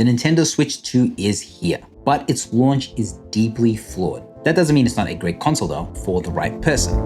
The Nintendo Switch 2 is here, but its launch is deeply flawed. That doesn't mean it's not a great console though, for the right person.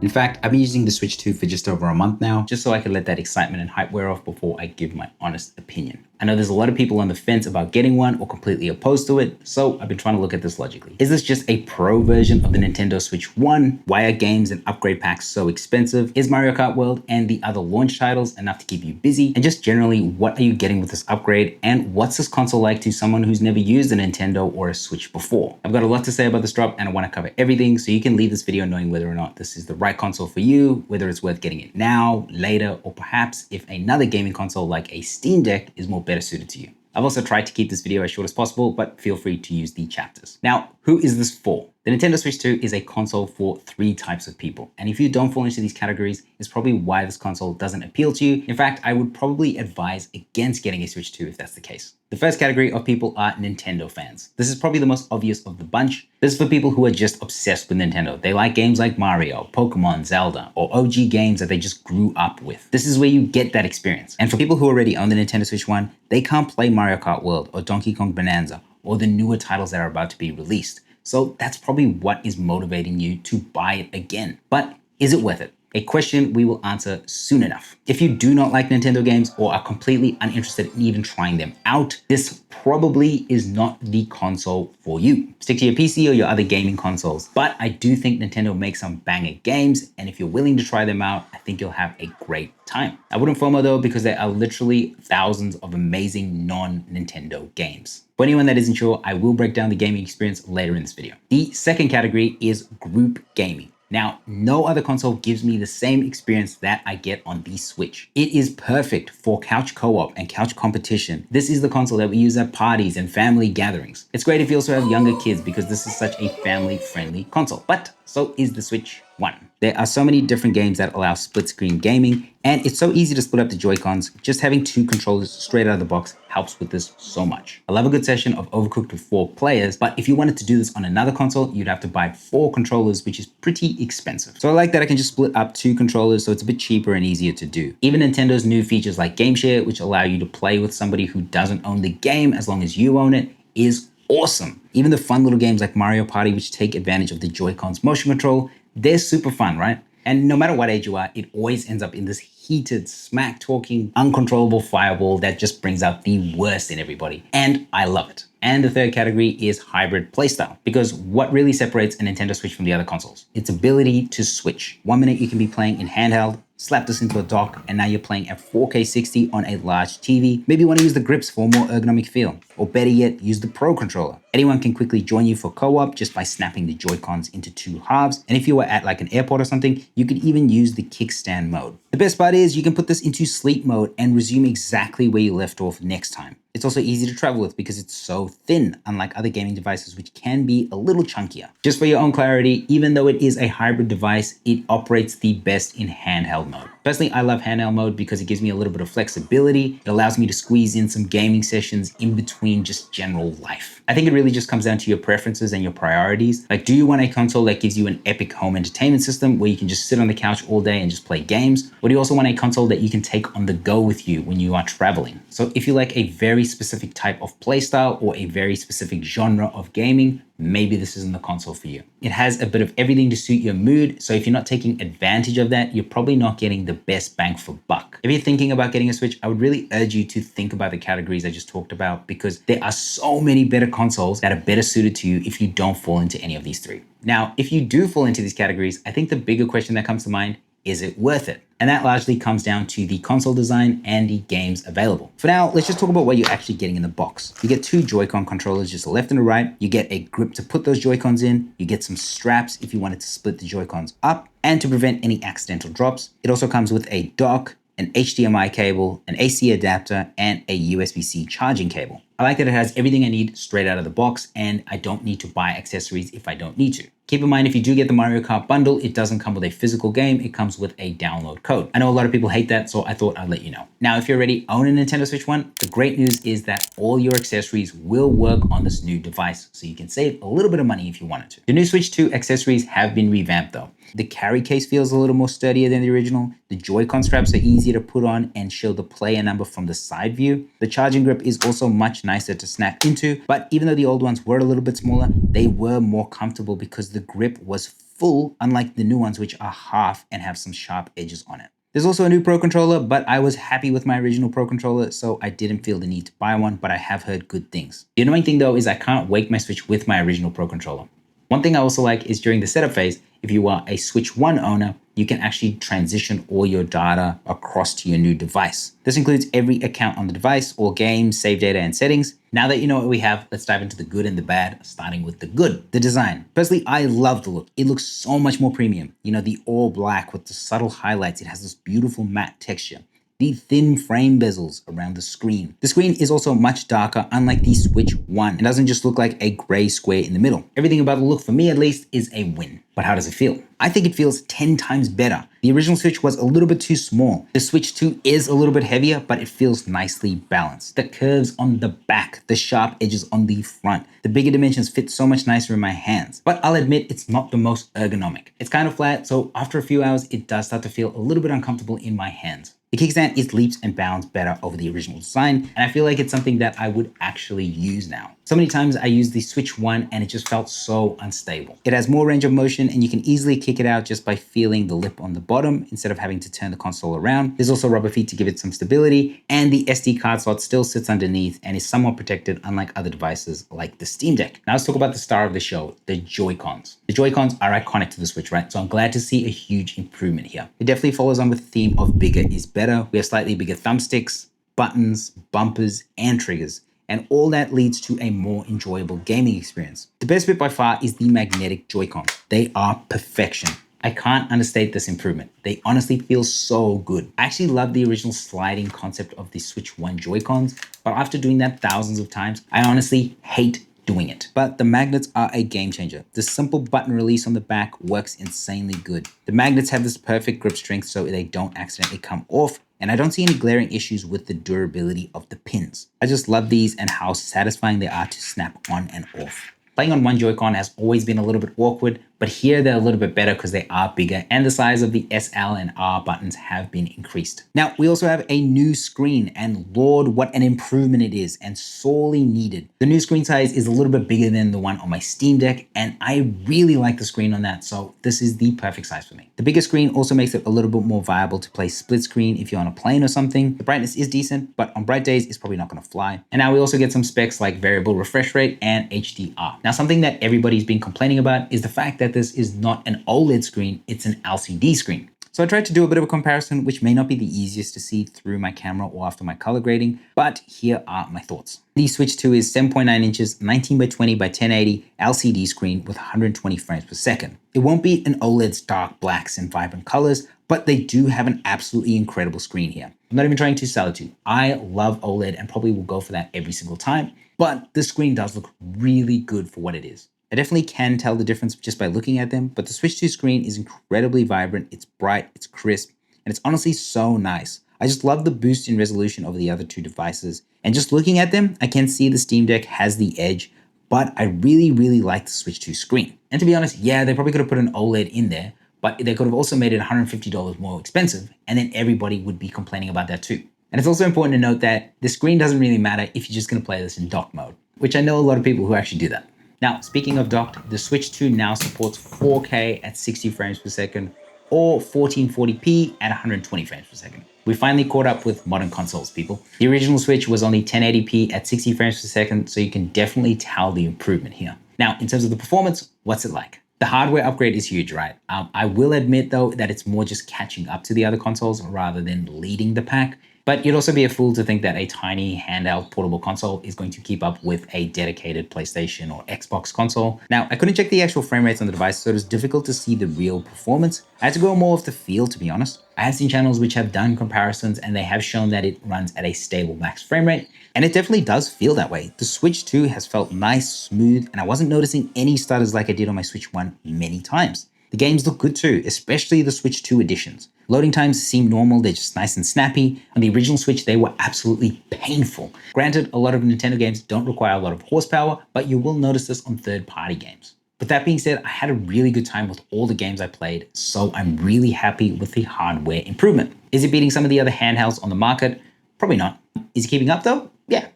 In fact, I've been using the Switch 2 for just over a month now, just so I could let that excitement and hype wear off before I give my honest opinion. I know there's a lot of people on the fence about getting one or completely opposed to it, so I've been trying to look at this logically. Is this just a pro version of the Nintendo Switch 1? Why are games and upgrade packs so expensive? Is Mario Kart World and the other launch titles enough to keep you busy? And just generally, what are you getting with this upgrade? And what's this console like to someone who's never used a Nintendo or a Switch before? I've got a lot to say about this drop and I want to cover everything, so you can leave this video knowing whether or not this is the right console for you, whether it's worth getting it now, later, or perhaps if another gaming console like a Steam Deck is more better suited to you. I've also tried to keep this video as short as possible, but feel free to use the chapters. Now, who is this for? The Nintendo Switch 2 is a console for 3 types of people. And if you don't fall into these categories, it's probably why this console doesn't appeal to you. In fact, I would probably advise against getting a Switch 2 if that's the case. The first category of people are Nintendo fans. This is probably the most obvious of the bunch. This is for people who are just obsessed with Nintendo. They like games like Mario, Pokemon, Zelda, or OG games that they just grew up with. This is where you get that experience. And for people who already own the Nintendo Switch 1, they can't play Mario Kart World or Donkey Kong Bonanza or the newer titles that are about to be released. So that's probably what is motivating you to buy it again. But is it worth it? A question we will answer soon enough. If you do not like Nintendo games or are completely uninterested in even trying them out, this probably is not the console for you. Stick to your PC or your other gaming consoles. But I do think Nintendo makes some banger games, and if you're willing to try them out, I think you'll have a great time. I wouldn't FOMO though, because there are literally thousands of amazing non-Nintendo games. For anyone that isn't sure, I will break down the gaming experience later in this video. The second category is group gaming. Now, no other console gives me the same experience that I get on the Switch. It is perfect for couch co-op and couch competition. This is the console that we use at parties and family gatherings. It's great if you also have younger kids because this is such a family-friendly console. But so is the Switch 1. There are so many different games that allow split screen gaming, and it's so easy to split up the joycons. Just having 2 controllers straight out of the box helps with this so much. I love a good session of Overcooked with 4 players, but if you wanted to do this on another console, you'd have to buy 4 controllers, which is pretty expensive. So I like that I can just split up 2 controllers, so it's a bit cheaper and easier to do. Even Nintendo's new features like Game Share, which allow you to play with somebody who doesn't own the game as long as you own it, is awesome. Even the fun little games like Mario Party, which take advantage of the Joy-Cons motion control, they're super fun, right? And no matter what age you are, it always ends up in this heated, smack-talking, uncontrollable fireball that just brings out the worst in everybody. And I love it. And the third category is hybrid playstyle, because what really separates a Nintendo Switch from the other consoles? Its ability to switch. 1 minute you can be playing in handheld, slap this into a dock, and now you're playing at 4K 60 on a large TV. Maybe you want to use the grips for a more ergonomic feel, or better yet, use the Pro controller. Anyone can quickly join you for co-op just by snapping the Joy-Cons into 2 halves. And if you were at like an airport or something, you could even use the kickstand mode. The best part is you can put this into sleep mode and resume exactly where you left off next time. It's also easy to travel with because it's so thin, unlike other gaming devices, which can be a little chunkier. Just for your own clarity, even though it is a hybrid device, it operates the best in handheld mode. Personally, I love handheld mode because it gives me a little bit of flexibility. It allows me to squeeze in some gaming sessions in between just general life. I think it really just comes down to your preferences and your priorities. Like, do you want a console that gives you an epic home entertainment system where you can just sit on the couch all day and just play games? Or do you also want a console that you can take on the go with you when you are traveling? So if you like a very specific type of playstyle or a very specific genre of gaming, maybe this isn't the console for you. It has a bit of everything to suit your mood, so if you're not taking advantage of that, you're probably not getting the best bang for buck. If you're thinking about getting a Switch, I would really urge you to think about the categories I just talked about, because there are so many better consoles that are better suited to you if you don't fall into any of these 3. Now, if you do fall into these categories, I think the bigger question that comes to mind, is it worth it? And that largely comes down to the console design and the games available. For now, let's just talk about what you're actually getting in the box. You get 2 Joy-Con controllers, just a left and a right. You get a grip to put those Joy-Cons in. You get some straps if you wanted to split the Joy-Cons up. And to prevent any accidental drops, it also comes with a dock, an HDMI cable, an AC adapter, and a USB-C charging cable. I like that it has everything I need straight out of the box, and I don't need to buy accessories if I don't need to. Keep in mind, if you do get the Mario Kart bundle, it doesn't come with a physical game, it comes with a download code. I know a lot of people hate that, so I thought I'd let you know. Now, if you already own a Nintendo Switch 1, the great news is that all your accessories will work on this new device, so you can save a little bit of money if you wanted to. The new Switch 2 accessories have been revamped though. The carry case feels a little more sturdier than the original. The Joy-Con straps are easier to put on and show the player number from the side view. The charging grip is also much nicer to snap into, but even though the old ones were a little bit smaller, they were more comfortable because the grip was full, unlike the new ones, which are half and have some sharp edges on it. There's also a new Pro Controller, but I was happy with my original Pro Controller, so I didn't feel the need to buy one, but I have heard good things. The annoying thing though is I can't wake my Switch with my original Pro Controller. One thing I also like is during the setup phase, if you are a Switch 1 owner, you can actually transition all your data across to your new device. This includes every account on the device, all games, save data, and settings. Now that you know what we have, let's dive into the good and the bad, starting with the good, the design. Personally, I love the look. It looks so much more premium. You know, the all black with the subtle highlights. It has this beautiful matte texture. The thin frame bezels around the screen. The screen is also much darker, unlike the Switch 1. It doesn't just look like a gray square in the middle. Everything about the look, for me at least, is a win. But how does it feel? I think it feels 10 times better. The original Switch was a little bit too small. The Switch 2 is a little bit heavier, but it feels nicely balanced. The curves on the back, the sharp edges on the front, the bigger dimensions fit so much nicer in my hands. But I'll admit it's not the most ergonomic. It's kind of flat, so after a few hours, it does start to feel a little bit uncomfortable in my hands. The kickstand is leaps and bounds better over the original design, and I feel like it's something that I would actually use now. So many times I used the Switch 1 and it just felt so unstable. It has more range of motion and you can easily kick it out just by feeling the lip on the bottom instead of having to turn the console around. There's also rubber feet to give it some stability, and the SD card slot still sits underneath and is somewhat protected, unlike other devices like the Steam Deck. Now let's talk about the star of the show, the Joy-Cons. The Joy-Cons are iconic to the Switch, right? So I'm glad to see a huge improvement here. It definitely follows on with the theme of bigger is better. We have slightly bigger thumbsticks, buttons, bumpers, and triggers. And all that leads to a more enjoyable gaming experience. The best bit by far is the magnetic Joy-Cons. They are perfection. I can't understate this improvement. They honestly feel so good. I actually love the original sliding concept of the Switch 1 Joy-Cons, but after doing that thousands of times, I honestly hate doing it. But the magnets are a game changer. The simple button release on the back works insanely good. The magnets have this perfect grip strength so they don't accidentally come off, and I don't see any glaring issues with the durability of the pins. I just love these and how satisfying they are to snap on and off. Playing on one Joy-Con has always been a little bit awkward, but here they're a little bit better because they are bigger and the size of the S, L, and R buttons have been increased. Now, we also have a new screen, and Lord, what an improvement it is, and sorely needed. The new screen size is a little bit bigger than the one on my Steam Deck, and I really like the screen on that, so this is the perfect size for me. The bigger screen also makes it a little bit more viable to play split screen if you're on a plane or something. The brightness is decent, but on bright days, it's probably not gonna fly. And now we also get some specs like variable refresh rate and HDR. Now, something that everybody's been complaining about is the fact that this is not an OLED screen, it's an LCD screen. So I tried to do a bit of a comparison, which may not be the easiest to see through my camera or after my color grading, but here are my thoughts. The Switch 2 is 7.9 inches, 19 by 20 by 1080 LCD screen with 120 frames per second. It won't be an OLED's dark blacks and vibrant colors, but they do have an absolutely incredible screen here. I'm not even trying to sell it to you. I love OLED and probably will go for that every single time, but the screen does look really good for what it is. I definitely can tell the difference just by looking at them, but the Switch 2 screen is incredibly vibrant, it's bright, it's crisp, and it's honestly so nice. I just love the boost in resolution over the other two devices, and just looking at them, I can see the Steam Deck has the edge, but I really like the Switch 2 screen. And to be honest, yeah, they probably could have put an OLED in there, but they could have also made it $150 more expensive, and then everybody would be complaining about that too. And it's also important to note that the screen doesn't really matter if you're just gonna play this in dock mode, which I know a lot of people who actually do that. Now, speaking of docked, the Switch 2 now supports 4K at 60 frames per second or 1440p at 120 frames per second. We finally caught up with modern consoles, people. The original Switch was only 1080p at 60 frames per second, so you can definitely tell the improvement here. Now, in terms of the performance, what's it like? The hardware upgrade is huge, right? I will admit though that it's more just catching up to the other consoles rather than leading the pack. But you'd also be a fool to think that a tiny handheld portable console is going to keep up with a dedicated PlayStation or Xbox console. Now, I couldn't check the actual frame rates on the device, so it was difficult to see the real performance. I had to go more off the feel, to be honest. I have seen channels which have done comparisons and they have shown that it runs at a stable max frame rate, and it definitely does feel that way. The Switch 2 has felt nice, smooth, and I wasn't noticing any stutters like I did on my Switch 1 many times. The games look good too, especially the Switch 2 editions. Loading times seem normal, they're just nice and snappy. On the original Switch, they were absolutely painful. Granted, a lot of Nintendo games don't require a lot of horsepower, but you will notice this on third-party games. With that being said, I had a really good time with all the games I played, so I'm really happy with the hardware improvement. Is it beating some of the other handhelds on the market? Probably not. Is it keeping up though? Yeah,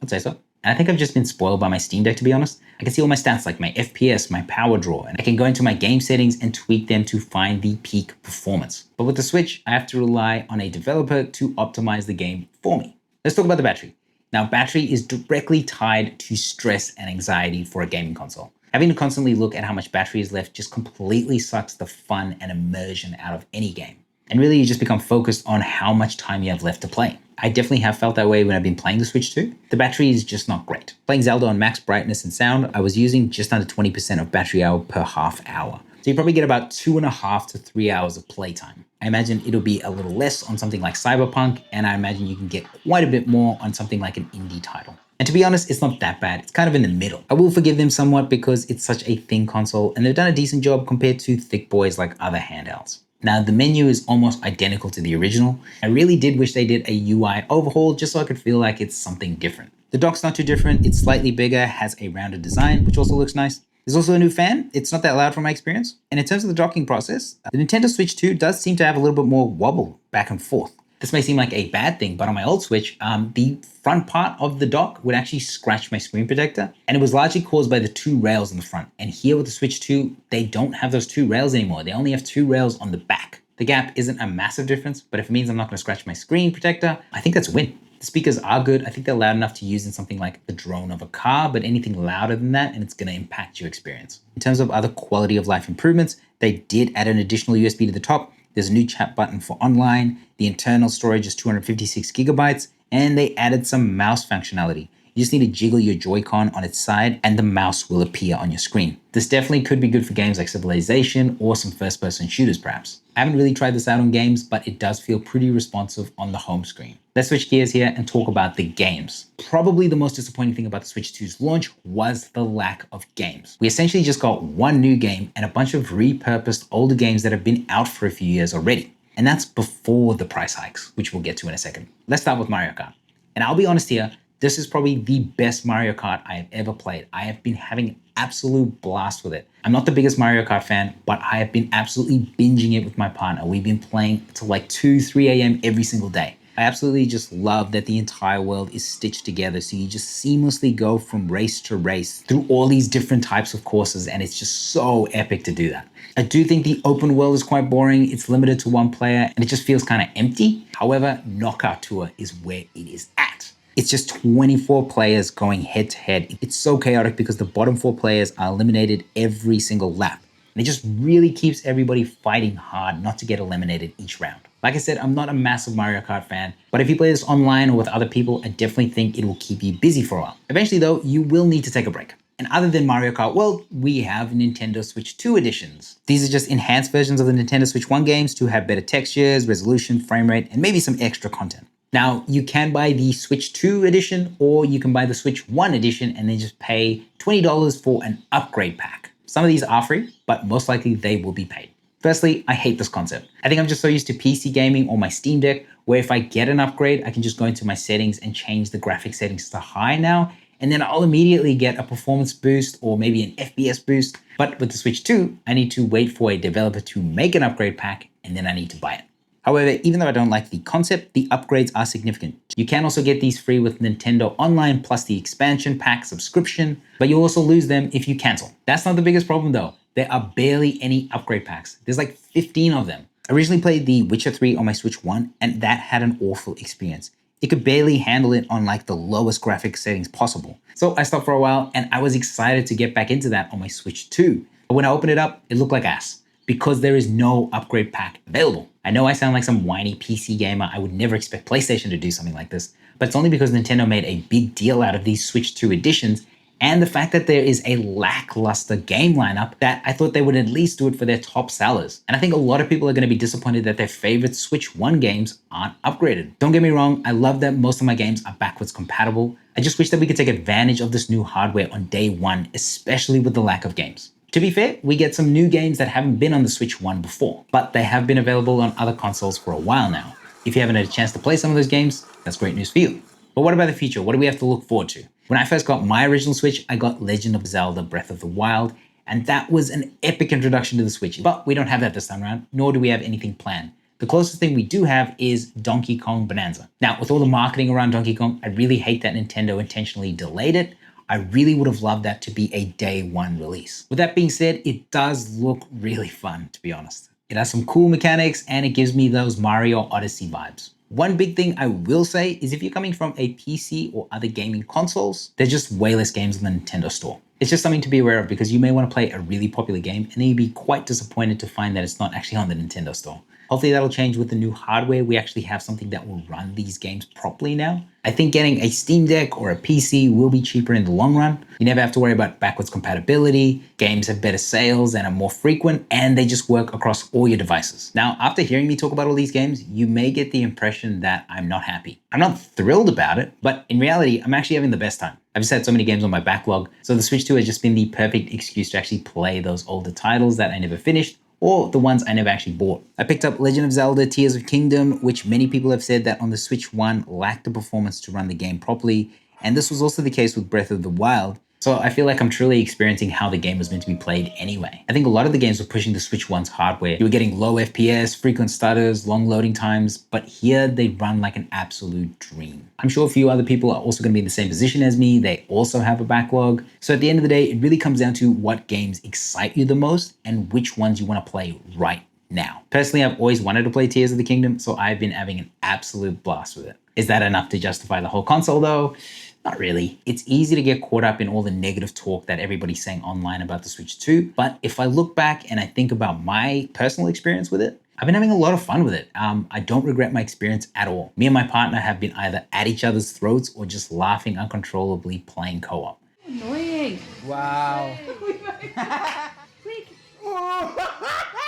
I'd say so. And I think I've just been spoiled by my Steam Deck, to be honest. I can see all my stats like my FPS, my power draw, and I can go into my game settings and tweak them to find the peak performance. But with the Switch, I have to rely on a developer to optimize the game for me. Let's talk about the battery. Now, battery is directly tied to stress and anxiety for a gaming console. Having to constantly look at how much battery is left just completely sucks the fun and immersion out of any game. And really, you just become focused on how much time you have left to play. I definitely have felt that way when I've been playing the Switch 2. The battery is just not great. Playing Zelda on max brightness and sound, I was using just under 20% of battery hour per half hour. So you probably get about 2.5 to 3 hours of playtime. I imagine it'll be a little less on something like Cyberpunk, and I imagine you can get quite a bit more on something like an indie title. And to be honest, it's not that bad. It's kind of in the middle. I will forgive them somewhat because it's such a thin console, and they've done a decent job compared to thick boys like other handhelds. Now, the menu is almost identical to the original. I really did wish they did a UI overhaul just so I could feel like it's something different. The dock's not too different. It's slightly bigger, has a rounded design, which also looks nice. There's also a new fan. It's not that loud from my experience. And in terms of the docking process, the Nintendo Switch 2 does seem to have a little bit more wobble back and forth. This may seem like a bad thing, but on my old Switch, the front part of the dock would actually scratch my screen protector, and it was largely caused by the two rails in the front. And here with the Switch 2, they don't have those two rails anymore. They only have two rails on the back. The gap isn't a massive difference, but if it means I'm not going to scratch my screen protector, I think that's a win. The speakers are good. I think they're loud enough to use in something like the drone of a car, but anything louder than that, and it's going to impact your experience. In terms of other quality of life improvements, they did add an additional USB to the top. There's a new chat button for online. The internal storage is 256 gigabytes, and they added some mouse functionality. You just need to jiggle your Joy-Con on its side and the mouse will appear on your screen. This definitely could be good for games like Civilization or some first-person shooters perhaps. I haven't really tried this out on games, but it does feel pretty responsive on the home screen. Let's switch gears here and talk about the games. Probably the most disappointing thing about the Switch 2's launch was the lack of games. We essentially just got one new game and a bunch of repurposed older games that have been out for a few years already. And that's before the price hikes, which we'll get to in a second. Let's start with Mario Kart. And I'll be honest here, this is probably the best Mario Kart I have ever played. I have been having an absolute blast with it. I'm not the biggest Mario Kart fan, but I have been absolutely binging it with my partner. We've been playing till like 2, 3 a.m. every single day. I absolutely just love that the entire world is stitched together, so you just seamlessly go from race to race through all these different types of courses, and it's just so epic to do that. I do think the open world is quite boring. It's limited to one player, and it just feels kind of empty. However, Knockout Tour is where it is at. It's just 24 players going head to head. It's so chaotic because the bottom 4 players are eliminated every single lap. And it just really keeps everybody fighting hard not to get eliminated each round. Like I said, I'm not a massive Mario Kart fan, but if you play this online or with other people, I definitely think it will keep you busy for a while. Eventually though, you will need to take a break. And other than Mario Kart World, we have Nintendo Switch 2 editions. These are just enhanced versions of the Nintendo Switch 1 games to have better textures, resolution, frame rate, and maybe some extra content. Now, you can buy the Switch 2 edition, or you can buy the Switch 1 edition and then just pay $20 for an upgrade pack. Some of these are free, but most likely they will be paid. Firstly, I hate this concept. I think I'm just so used to PC gaming or my Steam Deck, where if I get an upgrade, I can just go into my settings and change the graphic settings to high now, and then I'll immediately get a performance boost or maybe an FPS boost. But with the Switch 2, I need to wait for a developer to make an upgrade pack, and then I need to buy it. However, even though I don't like the concept, the upgrades are significant. You can also get these free with Nintendo Online plus the expansion pack subscription, but you'll also lose them if you cancel. That's not the biggest problem though. There are barely any upgrade packs. There's like 15 of them. I originally played The Witcher 3 on my Switch 1, and that had an awful experience. It could barely handle it on like the lowest graphic settings possible. So I stopped for a while, and I was excited to get back into that on my Switch 2. But when I opened it up, it looked like ass, because there is no upgrade pack available. I know I sound like some whiny PC gamer. I would never expect PlayStation to do something like this, but it's only because Nintendo made a big deal out of these Switch 2 editions and the fact that there is a lackluster game lineup that I thought they would at least do it for their top sellers. And I think a lot of people are going to be disappointed that their favorite Switch 1 games aren't upgraded. Don't get me wrong, I love that most of my games are backwards compatible. I just wish that we could take advantage of this new hardware on day one, especially with the lack of games. To be fair, we get some new games that haven't been on the Switch 1 before, but they have been available on other consoles for a while now. If you haven't had a chance to play some of those games, that's great news for you. But what about the future? What do we have to look forward to? When I first got my original Switch, I got Legend of Zelda Breath of the Wild, and that was an epic introduction to the Switch. But we don't have that this time around, nor do we have anything planned. The closest thing we do have is Donkey Kong Bonanza. Now, with all the marketing around Donkey Kong, I really hate that Nintendo intentionally delayed it. I really would have loved that to be a day one release. With that being said, it does look really fun, to be honest. It has some cool mechanics and it gives me those Mario Odyssey vibes. One big thing I will say is if you're coming from a PC or other gaming consoles, there's just way less games on the Nintendo store. It's just something to be aware of because you may want to play a really popular game and then you'd be quite disappointed to find that it's not actually on the Nintendo store. Hopefully that'll change with the new hardware. We actually have something that will run these games properly now. I think getting a Steam Deck or a PC will be cheaper in the long run. You never have to worry about backwards compatibility. Games have better sales and are more frequent, and they just work across all your devices. Now, after hearing me talk about all these games, you may get the impression that I'm not happy. I'm not thrilled about it, but in reality, I'm actually having the best time. I've just had so many games on my backlog, so the Switch 2 has just been the perfect excuse to actually play those older titles that I never finished, or the ones I never actually bought. I picked up Legend of Zelda Tears of Kingdom, which many people have said that on the Switch 1 lacked the performance to run the game properly, and this was also the case with Breath of the Wild. So I feel like I'm truly experiencing how the game was meant to be played anyway. I think a lot of the games were pushing the Switch 1's hardware. You were getting low FPS, frequent stutters, long loading times, but here they run like an absolute dream. I'm sure a few other people are also going to be in the same position as me. They also have a backlog. So at the end of the day, it really comes down to what games excite you the most and which ones you want to play right now. Personally, I've always wanted to play Tears of the Kingdom, so I've been having an absolute blast with it. Is that enough to justify the whole console though? Not really. It's easy to get caught up in all the negative talk that everybody's saying online about the Switch 2. But if I look back and I think about my personal experience with it, I've been having a lot of fun with it. I don't regret my experience at all. Me and my partner have been either at each other's throats or just laughing uncontrollably playing co-op. Annoying. Wow.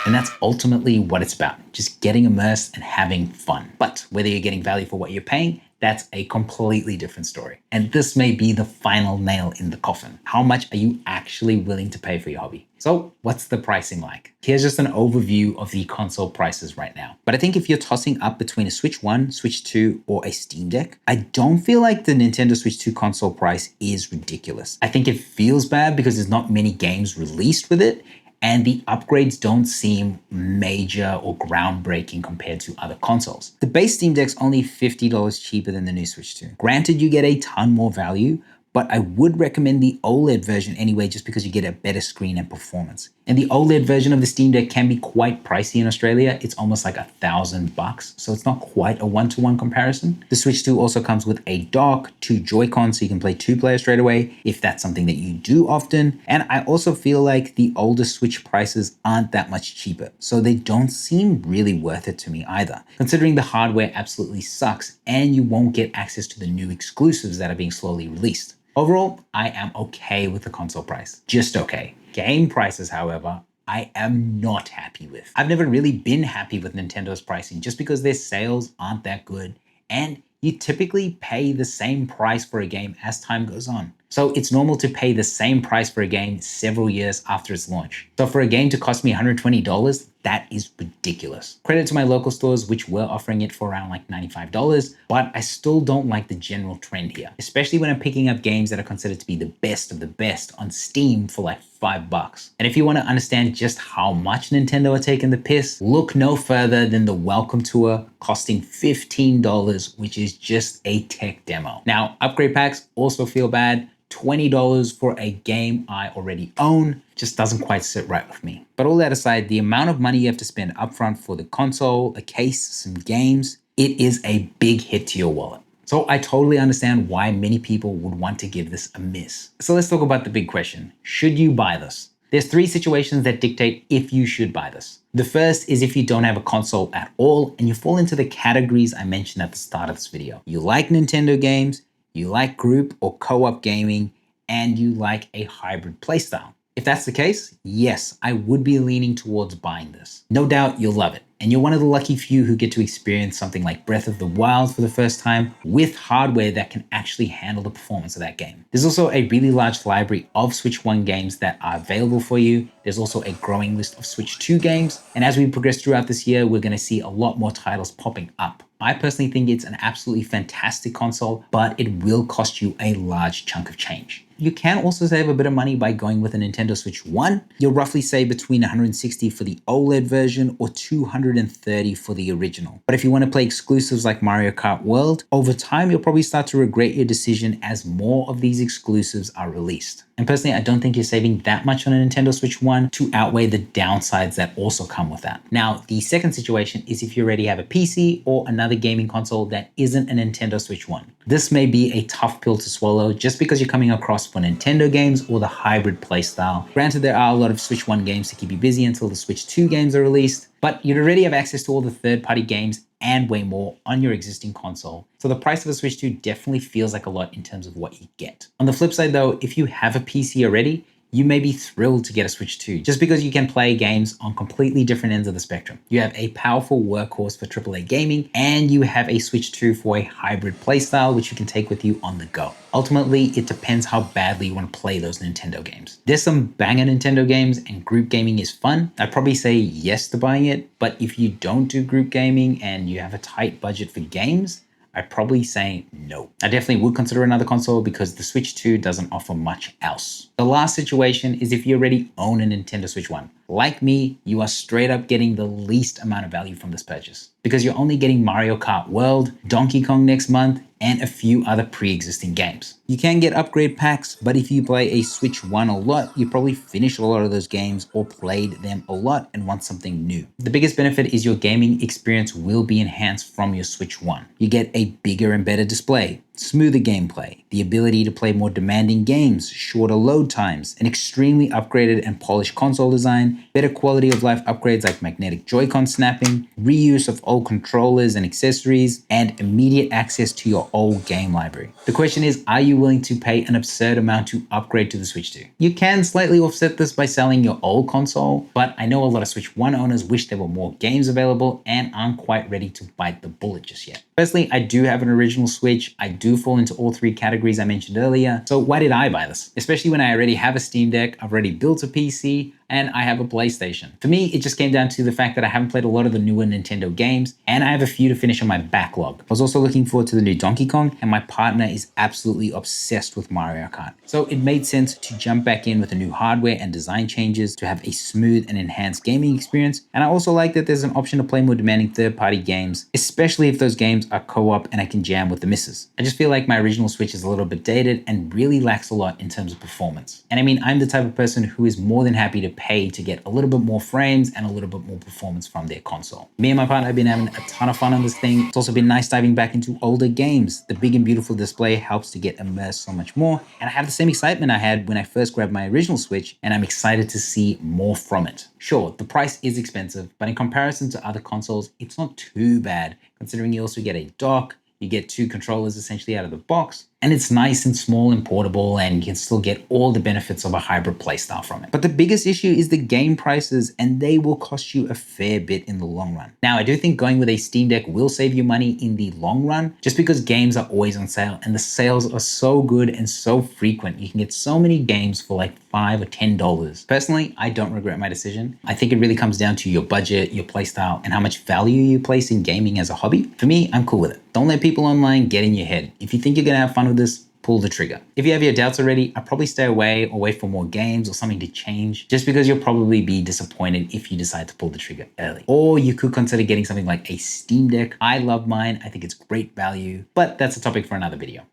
And that's ultimately what it's about, just getting immersed and having fun. But whether you're getting value for what you're paying, that's a completely different story. And this may be the final nail in the coffin. How much are you actually willing to pay for your hobby? So what's the pricing like? Here's just an overview of the console prices right now. But I think if you're tossing up between a Switch 1, Switch 2, or a Steam Deck, I don't feel like the Nintendo Switch 2 console price is ridiculous. I think it feels bad because there's not many games released with it, and the upgrades don't seem major or groundbreaking compared to other consoles. The base Steam Deck's only $50 cheaper than the new Switch 2. Granted, you get a ton more value, but I would recommend the OLED version anyway, just because you get a better screen and performance. And the OLED version of the Steam Deck can be quite pricey in Australia. It's almost like $1,000, so it's not quite a one-to-one comparison. The Switch 2 also comes with a dock, 2 joycons, so you can play 2-player straight away, if that's something that you do often. And I also feel like the older Switch prices aren't that much cheaper, so they don't seem really worth it to me either, considering the hardware absolutely sucks and you won't get access to the new exclusives that are being slowly released. Overall, I am okay with the console price, just okay. Game prices, however, I am not happy with. I've never really been happy with Nintendo's pricing just because their sales aren't that good and you typically pay the same price for a game as time goes on. So it's normal to pay the same price for a game several years after its launch. So for a game to cost me $120, that is ridiculous. Credit to my local stores, which were offering it for around like $95, but I still don't like the general trend here, especially when I'm picking up games that are considered to be the best of the best on Steam for like $5. And if you want to understand just how much Nintendo are taking the piss, look no further than the Welcome Tour costing $15, which is just a tech demo. Now, upgrade packs also feel bad. $20 for a game I already own just doesn't quite sit right with me. But all that aside, the amount of money you have to spend upfront for the console, a case, some games, it is a big hit to your wallet. So I totally understand why many people would want to give this a miss. So let's talk about the big question. Should you buy this? There's 3 situations that dictate if you should buy this. The first is if you don't have a console at all and you fall into the categories I mentioned at the start of this video. You like Nintendo games, you like group or co-op gaming, and you like a hybrid playstyle. If that's the case, yes, I would be leaning towards buying this. No doubt you'll love it. And you're one of the lucky few who get to experience something like Breath of the Wild for the first time with hardware that can actually handle the performance of that game. There's also a really large library of Switch 1 games that are available for you. There's also a growing list of Switch 2 games. And as we progress throughout this year, we're going to see a lot more titles popping up. I personally think it's an absolutely fantastic console, but it will cost you a large chunk of change. You can also save a bit of money by going with a Nintendo Switch 1. You'll roughly save between $160 for the OLED version or $230 for the original. But if you want to play exclusives like Mario Kart World, over time you'll probably start to regret your decision as more of these exclusives are released. And personally, I don't think you're saving that much on a Nintendo Switch 1 to outweigh the downsides that also come with that. Now, the second situation is if you already have a PC or another gaming console that isn't a Nintendo Switch 1. This may be a tough pill to swallow just because you're coming across for Nintendo games or the hybrid playstyle. Granted, there are a lot of Switch 1 games to keep you busy until the Switch 2 games are released, but you'd already have access to all the third-party games and way more on your existing console. So the price of a Switch 2 definitely feels like a lot in terms of what you get. On the flip side though, if you have a PC already, you may be thrilled to get a Switch 2 just because you can play games on completely different ends of the spectrum. You have a powerful workhorse for AAA gaming, and you have a Switch 2 for a hybrid playstyle, which you can take with you on the go. Ultimately, it depends how badly you want to play those Nintendo games. There's some banger Nintendo games, and group gaming is fun. I'd probably say yes to buying it, but if you don't do group gaming and you have a tight budget for games, I'd probably say no. I definitely would consider another console because the Switch 2 doesn't offer much else. The last situation is if you already own a Nintendo Switch 1. Like me, you are straight up getting the least amount of value from this purchase because you're only getting Mario Kart World, Donkey Kong next month, and a few other pre-existing games. You can get upgrade packs, but if you play a Switch 1 a lot, you probably finished a lot of those games or played them a lot and want something new. The biggest benefit is your gaming experience will be enhanced from your Switch 1. You get a bigger and better display, smoother gameplay, the ability to play more demanding games, shorter load times, an extremely upgraded and polished console design, better quality of life upgrades like magnetic joycon snapping, reuse of old controllers and accessories, and immediate access to your old game library. The question is, are you willing to pay an absurd amount to upgrade to the Switch 2? You can slightly offset this by selling your old console, but I know a lot of Switch 1 owners wish there were more games available and aren't quite ready to bite the bullet just yet. Personally, I do have an original Switch. I do fall into all 3 categories I mentioned earlier. So why did I buy this? Especially when I already have a Steam Deck, I've already built a PC, and I have a PlayStation. For me, it just came down to the fact that I haven't played a lot of the newer Nintendo games, and I have a few to finish on my backlog. I was also looking forward to the new Donkey Kong, and my partner is absolutely obsessed with Mario Kart. So it made sense to jump back in with the new hardware and design changes to have a smooth and enhanced gaming experience. And I also like that there's an option to play more demanding third-party games, especially if those games are co-op and I can jam with the missus. I just feel like my original Switch is a little bit dated and really lacks a lot in terms of performance. And I mean, I'm the type of person who is more than happy to pay to get a little bit more frames and a little bit more performance from their console. Me and my partner have been having a ton of fun on this thing. It's also been nice diving back into older games. The big and beautiful display helps to get immersed so much more. And I have the same excitement I had when I first grabbed my original Switch, and I'm excited to see more from it. Sure, the price is expensive, but in comparison to other consoles, it's not too bad, considering you also get a dock, you get 2 controllers essentially out of the box, and it's nice and small and portable, and you can still get all the benefits of a hybrid playstyle from it. But the biggest issue is the game prices, and they will cost you a fair bit in the long run. Now, I do think going with a Steam Deck will save you money in the long run, just because games are always on sale, and the sales are so good and so frequent. You can get so many games for like $5 or $10. Personally, I don't regret my decision. I think it really comes down to your budget, your playstyle, and how much value you place in gaming as a hobby. For me, I'm cool with it. Don't let people online get in your head. If you think you're gonna have fun with this, pull the trigger. If you have your doubts already, I'd probably stay away or wait for more games or something to change, just because you'll probably be disappointed if you decide to pull the trigger early. Or you could consider getting something like a Steam Deck. I love mine. I think it's great value, but that's a topic for another video.